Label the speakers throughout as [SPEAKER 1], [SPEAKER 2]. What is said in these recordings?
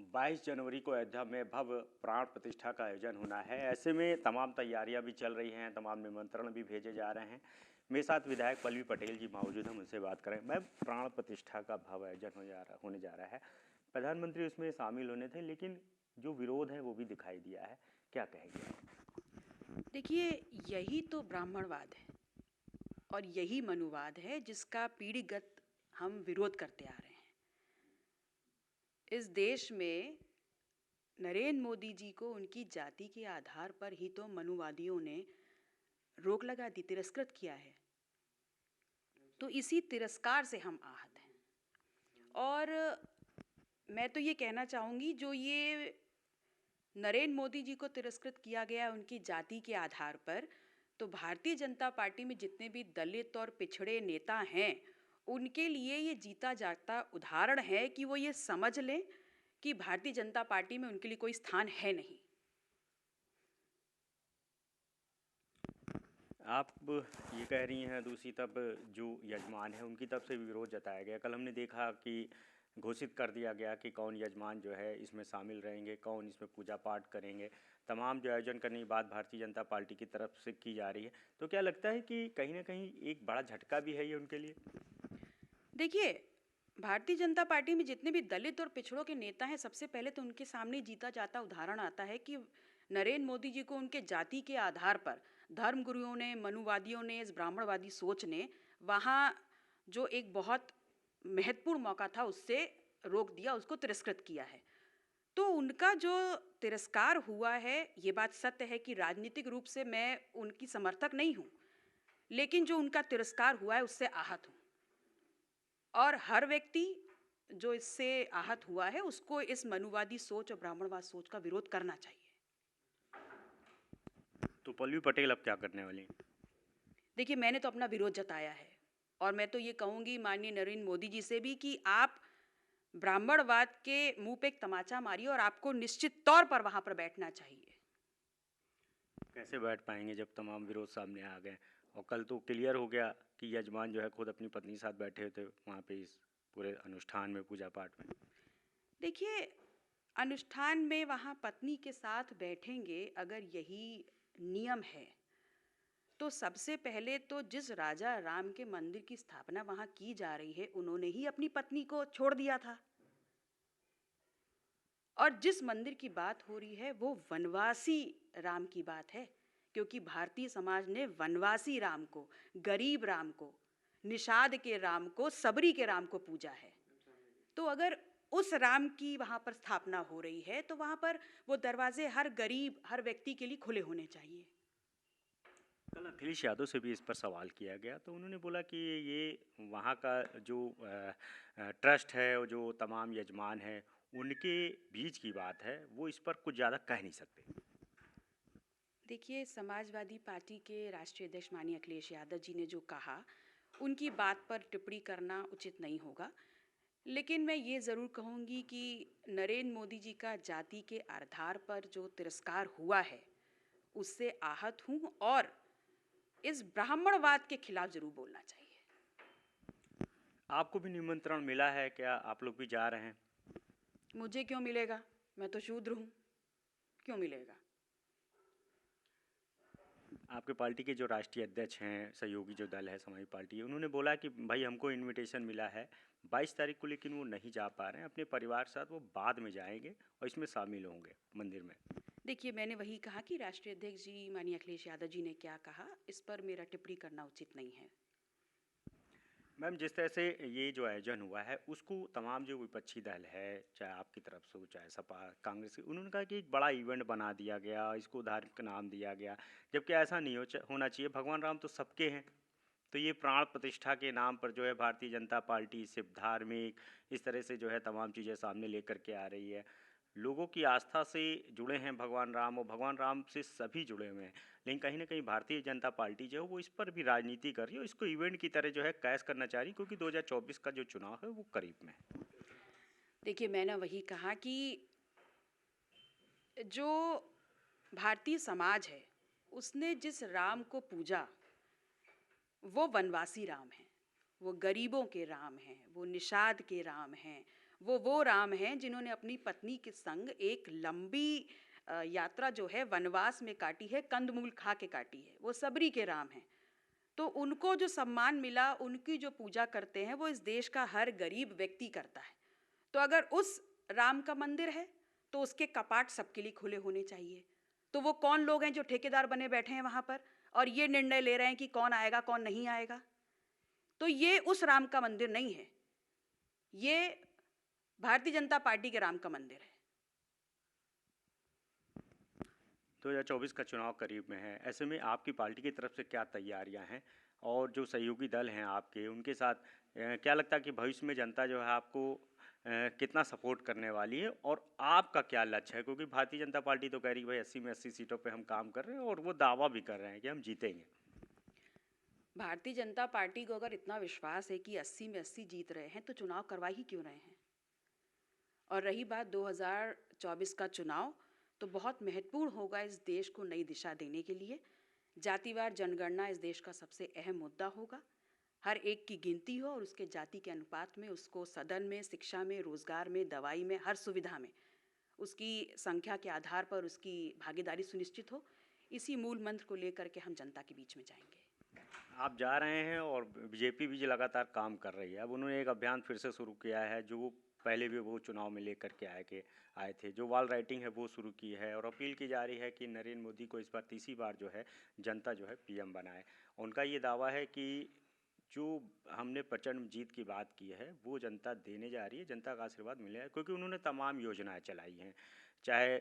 [SPEAKER 1] 22 जनवरी को अयोध्या में भव्य प्राण प्रतिष्ठा का आयोजन होना है। ऐसे में तमाम तैयारियां भी चल रही हैं, तमाम निमंत्रण भी भेजे जा रहे हैं। मेरे साथ विधायक पल्लवी पटेल जी मौजूद हैं, उनसे बात करें। मैं प्राण प्रतिष्ठा का भव्य आयोजन होने जा रहा है। प्रधानमंत्री उसमें शामिल होने थे, लेकिन जो विरोध है वो भी दिखाई दिया है। क्या कहेंगे?
[SPEAKER 2] देखिए, यही तो ब्राह्मणवाद है और यही मनुवाद है जिसका पीढ़ीगत हम विरोध करते आ रहे हैं। इस देश में नरेंद्र मोदी जी को उनकी जाति के आधार पर ही तो मनुवादियों ने रोक लगा दी, तिरस्कृत किया है। तो इसी तिरस्कार से हम आहत हैं। और मैं तो ये कहना चाहूँगी, जो ये नरेंद्र मोदी जी को तिरस्कृत किया गया उनकी जाति के आधार पर, तो भारतीय जनता पार्टी में जितने भी दलित और पिछड़े नेता हैं, उनके लिए ये जीता जागता उदाहरण है कि वो ये समझ लें कि भारतीय जनता पार्टी में उनके लिए कोई स्थान है नहीं।
[SPEAKER 1] आप ये कह रही हैं, दूसरी तरफ जो यजमान है उनकी तरफ से भी विरोध जताया गया। कल हमने देखा कि घोषित कर दिया गया कि कौन यजमान जो है इसमें शामिल रहेंगे, कौन इसमें पूजा पाठ करेंगे। तमाम जो आयोजन करने की बात भारतीय जनता पार्टी की तरफ से की जा रही है। तो क्या लगता है कि कहीं ना कहीं एक बड़ा झटका भी है ये उनके लिए?
[SPEAKER 2] देखिए, भारतीय जनता पार्टी में जितने भी दलित और पिछड़ों के नेता हैं, सबसे पहले तो उनके सामने जीता जाता उदाहरण आता है कि नरेंद्र मोदी जी को उनके जाति के आधार पर धर्मगुरुओं ने, मनुवादियों ने, इस ब्राह्मणवादी सोच ने वहाँ जो एक बहुत महत्वपूर्ण मौका था उससे रोक दिया, उसको तिरस्कृत किया है। तो उनका जो तिरस्कार हुआ है, ये बात सत्य है कि राजनीतिक रूप से मैं उनकी समर्थक नहीं हूँ, लेकिन जो उनका तिरस्कार हुआ है उससे आहत हूँ। और हर व्यक्ति जो इससे आहत हुआ है उसको इस मनुवादी सोच और ब्राह्मणवाद सोच का विरोध करना चाहिए।
[SPEAKER 1] तो पल्लवी पटेल अब क्या करने वाली हैं?
[SPEAKER 2] देखिए, मैंने तो अपना विरोध जताया है और मैं तो ये कहूँगी माननीय नरेंद्र मोदी जी से भी कि आप ब्राह्मणवाद के मुंह पे एक तमाचा मारिए और आपको निश्चित तौर पर वहां पर बैठना चाहिए।
[SPEAKER 1] कैसे बैठ पाएंगे जब तमाम विरोध सामने आ गए? और कल तो क्लियर हो गया कि यजमान जो है खुद अपनी पत्नी के साथ बैठे थे वहाँ पे इस पूरे अनुष्ठान में, पूजा पाठ में।
[SPEAKER 2] देखिए, अनुष्ठान में वहां पत्नी के साथ बैठेंगे अगर यही नियम है, तो सबसे पहले तो जिस राजा राम के मंदिर की स्थापना वहां की जा रही है, उन्होंने ही अपनी पत्नी को छोड़ दिया था। और जिस मंदिर की बात हो रही है वो वनवासी राम की बात है, क्योंकि भारतीय समाज ने वनवासी राम को, गरीब राम को, निषाद के राम को, सबरी के राम को पूजा है। तो अगर उस राम की वहां पर स्थापना हो रही है तो वहां पर वो दरवाजे हर गरीब, हर व्यक्ति के लिए खुले होने चाहिए।
[SPEAKER 1] कल अखिलेश यादव से भी इस पर सवाल किया गया, तो उन्होंने बोला कि ये वहाँ का जो ट्रस्ट है और जो तमाम यजमान है उनके बीच की बात है, वो इस पर कुछ ज़्यादा कह नहीं सकते।
[SPEAKER 2] देखिए, समाजवादी पार्टी के राष्ट्रीय अध्यक्ष माननीय अखिलेश यादव जी ने जो कहा, उनकी बात पर टिप्पणी करना उचित नहीं होगा। लेकिन मैं ये ज़रूर कहूँगी कि नरेंद्र मोदी जी का जाति के आधार पर जो तिरस्कार हुआ है, उससे आहत हूँ और इस ब्राह्मणवाद के खिलाफ ज़रूर बोलना चाहिए।
[SPEAKER 1] आपको भी निमंत्रण मिला है क्या? आप लोग भी जा रहे हैं?
[SPEAKER 2] मुझे क्यों मिलेगा? मैं तो शूद्र हूँ, क्यों मिलेगा?
[SPEAKER 1] आपके पार्टी के जो राष्ट्रीय अध्यक्ष हैं, सहयोगी जो दल है समाजवादी पार्टी, उन्होंने बोला कि भाई हमको इनविटेशन मिला है 22 तारीख को, लेकिन वो नहीं जा पा रहे हैं अपने परिवार के साथ, वो बाद में जाएंगे और इसमें शामिल होंगे मंदिर में।
[SPEAKER 2] देखिए, मैंने वही कहा कि राष्ट्रीय अध्यक्ष जी माननीय अखिलेश यादव जी ने क्या कहा, इस पर मेरा टिप्पणी करना उचित नहीं है।
[SPEAKER 1] मैम, जिस तरह से ये जो आयोजन हुआ है उसको तमाम जो विपक्षी दल है, चाहे आपकी तरफ से हो चाहे सपा कांग्रेस की, उन्होंने कहा कि एक बड़ा इवेंट बना दिया गया, इसको धार्मिक नाम दिया गया, जबकि ऐसा नहीं होना चाहिए। भगवान राम तो सबके हैं। तो ये प्राण प्रतिष्ठा के नाम पर जो है भारतीय जनता पार्टी सिर्फ धार्मिक इस तरह से जो है तमाम चीज़ें सामने लेकर के आ रही है। लोगों की आस्था से जुड़े हैं भगवान राम, और भगवान राम से सभी जुड़े हुए हैं, लेकिन कहीं ना कहीं भारतीय जनता पार्टी जो है वो इस पर भी राजनीति कर रही है और इसको इवेंट की तरह जो है कैश करना चाह रही है, क्योंकि 2024 का जो चुनाव है वो करीब में है।
[SPEAKER 2] देखिए, मैंने वही कहा कि जो भारतीय समाज है, उसने जिस राम को पूजा, वो वनवासी राम हैं, वो गरीबों के राम हैं, वो निषाद के राम हैं, वो राम हैं जिन्होंने अपनी पत्नी के संग एक लंबी यात्रा जो है वनवास में काटी है, कंदमूल खा के काटी है। वो सबरी के राम हैं। तो उनको जो सम्मान मिला, उनकी जो पूजा करते हैं, वो इस देश का हर गरीब व्यक्ति करता है। तो अगर उस राम का मंदिर है, तो उसके कपाट सबके लिए खुले होने चाहिए। तो वो कौन लोग हैं जो ठेकेदार बने बैठे हैं वहाँ पर और ये निर्णय ले रहे हैं कि कौन आएगा, कौन नहीं आएगा? तो ये उस राम का मंदिर नहीं है। ये भारतीय जनता पार्टी के राम का मंदिर है।
[SPEAKER 1] 2024 का चुनाव करीब में है, ऐसे में आपकी पार्टी की तरफ से क्या तैयारियां हैं और जो सहयोगी दल हैं आपके, उनके साथ क्या लगता है कि भविष्य में जनता जो है आपको कितना सपोर्ट करने वाली है और आपका क्या लक्ष्य है? क्योंकि भारतीय जनता पार्टी तो कह रही है भाई 80 में 80 सीटों पे हम काम कर रहे हैं और वो दावा भी कर रहे हैं कि हम जीतेंगे।
[SPEAKER 2] भारतीय जनता पार्टी को अगर इतना विश्वास है कि 80 में 80 जीत रहे हैं, तो चुनाव करवा ही क्यों रहे हैं? और रही बात 2024 का चुनाव, तो बहुत महत्वपूर्ण होगा इस देश को नई दिशा देने के लिए। जातिवार जनगणना इस देश का सबसे अहम मुद्दा होगा। हर एक की गिनती हो और उसके जाति के अनुपात में उसको सदन में, शिक्षा में, रोजगार में, दवाई में, हर सुविधा में उसकी संख्या के आधार पर उसकी भागीदारी सुनिश्चित हो। इसी मूल मंत्र को लेकर के हम जनता के बीच में जाएंगे।
[SPEAKER 1] आप जा रहे हैं और बीजेपी भी लगातार काम कर रही है। अब उन्होंने एक अभियान फिर से शुरू किया है जो पहले भी वो चुनाव में लेकर के आए थे, जो वॉल राइटिंग है वो शुरू की है और अपील की जा रही है कि नरेंद्र मोदी को इस बार तीसरी बार जो है जनता जो है पीएम बनाए। उनका ये दावा है कि जो हमने प्रचंड जीत की बात की है वो जनता देने जा रही है, जनता का आशीर्वाद मिलेगा क्योंकि उन्होंने तमाम योजनाएं चलाई हैं, चाहे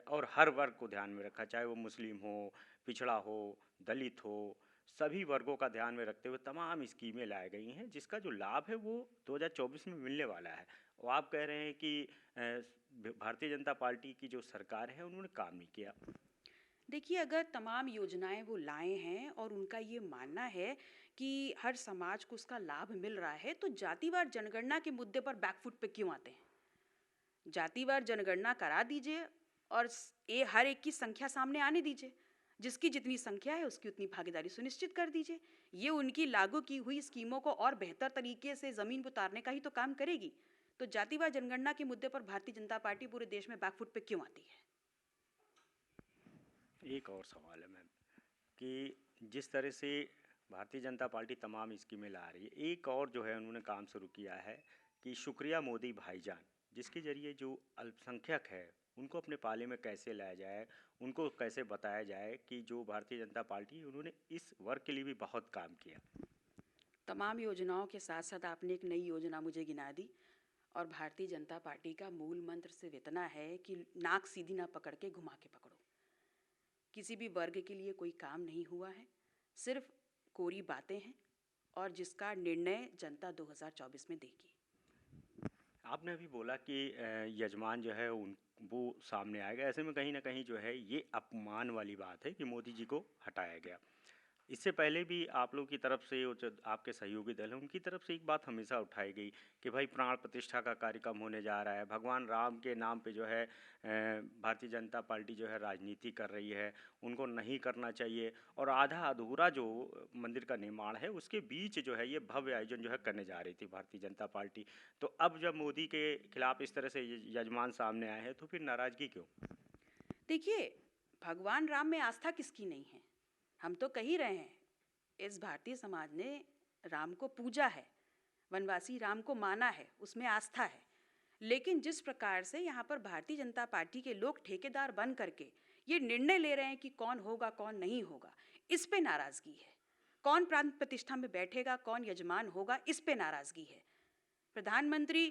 [SPEAKER 1] और हर वर्ग को ध्यान में रखा, चाहे वो मुस्लिम हो, पिछड़ा हो, दलित हो, सभी वर्गों का ध्यान में रखते हुए तमाम स्कीमें लाई गई हैं जिसका जो लाभ है वो 2024 में मिलने वाला है। और आप कह रहे हैं कि भारतीय जनता पार्टी की जो सरकार है उन्होंने काम नहीं किया।
[SPEAKER 2] देखिए, अगर तमाम योजनाएं वो लाए हैं और उनका ये मानना है कि हर समाज को उसका लाभ मिल रहा है, तो जातिवार जनगणना के मुद्दे पर बैकफुट पे क्यों आते हैं? जातिवार जनगणना करा दीजिए और हर एक की संख्या सामने आने दीजिए। जिसकी जितनी संख्या है उसकी उतनी भागीदारी सुनिश्चित कर दीजिए। ये उनकी लागू की हुई स्कीमों को और बेहतर तरीके से ज़मीन पर उतारने का ही तो काम करेगी। तो जातिवार जनगणना के मुद्दे पर भारतीय जनता पार्टी पूरे देश में बैकफुट पे क्यों आती है?
[SPEAKER 1] एक और सवाल है मैम कि जिस तरह से भारतीय जनता पार्टी तमाम स्कीमें ला रही है, एक और जो है उन्होंने काम शुरू किया है कि शुक्रिया मोदी भाईजान, जिसके ज़रिए जो अल्पसंख्यक है उनको अपने पाले में कैसे लाया जाए, उनको कैसे बताया जाए कि जो भारतीय जनता पार्टी उन्होंने इस वर्ग के लिए भी बहुत काम किया।
[SPEAKER 2] तमाम योजनाओं के साथ साथ आपने एक नई योजना मुझे गिना दी और भारतीय जनता पार्टी का मूल मंत्र सिर्फ इतना है कि नाक सीधी ना पकड़ के घुमा के पकड़ो। किसी भी वर्ग के लिए कोई काम नहीं हुआ है, सिर्फ कोरी बातें हैं और जिसका निर्णय जनता 2024 में देगी।
[SPEAKER 1] आपने अभी बोला कि यजमान जो है उन वो सामने आएगा, ऐसे में कहीं ना कहीं जो है ये अपमान वाली बात है कि मोदी जी को हटाया गया। इससे पहले भी आप लोग की तरफ से, वो जो आपके सहयोगी दल हैं उनकी तरफ से एक बात हमेशा उठाई गई कि भाई प्राण प्रतिष्ठा का कार्यक्रम होने जा रहा है, भगवान राम के नाम पे जो है भारतीय जनता पार्टी जो है राजनीति कर रही है, उनको नहीं करना चाहिए। और आधा अधूरा जो मंदिर का निर्माण है उसके बीच जो है ये भव्य आयोजन जो है करने जा रही थी भारतीय जनता पार्टी। तो अब जब मोदी के खिलाफ इस तरह से यजमान सामने आए हैं तो फिर नाराज़गी क्यों?
[SPEAKER 2] देखिए, भगवान राम में आस्था किसकी नहीं है? हम तो कह ही रहे हैं, इस भारतीय समाज ने राम को पूजा है, वनवासी राम को माना है, उसमें आस्था है। लेकिन जिस प्रकार से यहाँ पर भारतीय जनता पार्टी के लोग ठेकेदार बन करके ये निर्णय ले रहे हैं कि कौन होगा कौन नहीं होगा, इस पे नाराजगी है। कौन प्रांत प्रतिष्ठा में बैठेगा, कौन यजमान होगा, इस पे नाराजगी है। प्रधानमंत्री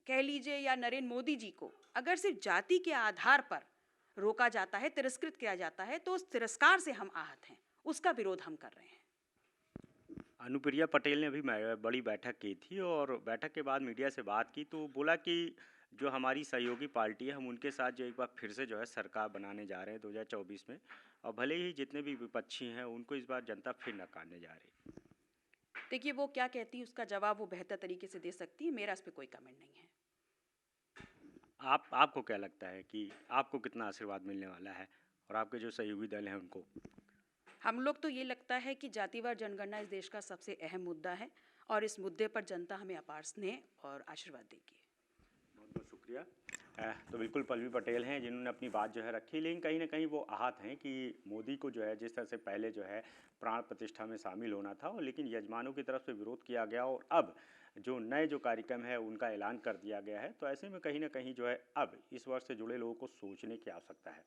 [SPEAKER 2] कह लीजिए या नरेंद्र मोदी जी को अगर सिर्फ जाति के आधार पर रोका जाता है, तिरस्कृत किया जाता है, तो उस तिरस्कार से हम आहत हैं, उसका विरोध हम कर रहे हैं।
[SPEAKER 1] अनुप्रिया पटेल ने अभी बड़ी बैठक की थी और बैठक के बाद मीडिया से बात की तो बोला कि जो हमारी सहयोगी पार्टी है हम उनके साथ जो एक बार फिर से जो है सरकार बनाने जा रहे हैं 2024 में, और भले ही जितने भी विपक्षी हैं उनको इस बार जनता फिर नकारने जा रही है।
[SPEAKER 2] देखिए, वो क्या कहती है उसका जवाब वो बेहतर तरीके से दे सकती है, मेरा इस पर कोई कमेंट नहीं है।
[SPEAKER 1] आपको क्या लगता है कि आपको कितना आशीर्वाद मिलने वाला है और आपके जो सहयोगी दल हैं उनको?
[SPEAKER 2] हम लोग तो ये लगता है कि जातिवार जनगणना इस देश का सबसे अहम मुद्दा है और इस मुद्दे पर जनता हमें अपार स्नेह और आशीर्वाद देगी।
[SPEAKER 1] बहुत बहुत शुक्रिया। तो बिल्कुल पल्लवी पटेल हैं जिन्होंने अपनी बात जो है रखी, लेकिन कहीं ना कहीं वो आहत हैं कि मोदी को जो है जिस तरह से पहले जो है प्राण प्रतिष्ठा में शामिल होना था, और लेकिन यजमानों की तरफ से विरोध किया गया और अब जो नए जो कार्यक्रम है उनका ऐलान कर दिया गया है। तो ऐसे में कहीं ना कहीं जो है अब इस वर्ष से जुड़े लोगों को सोचने की आवश्यकता है।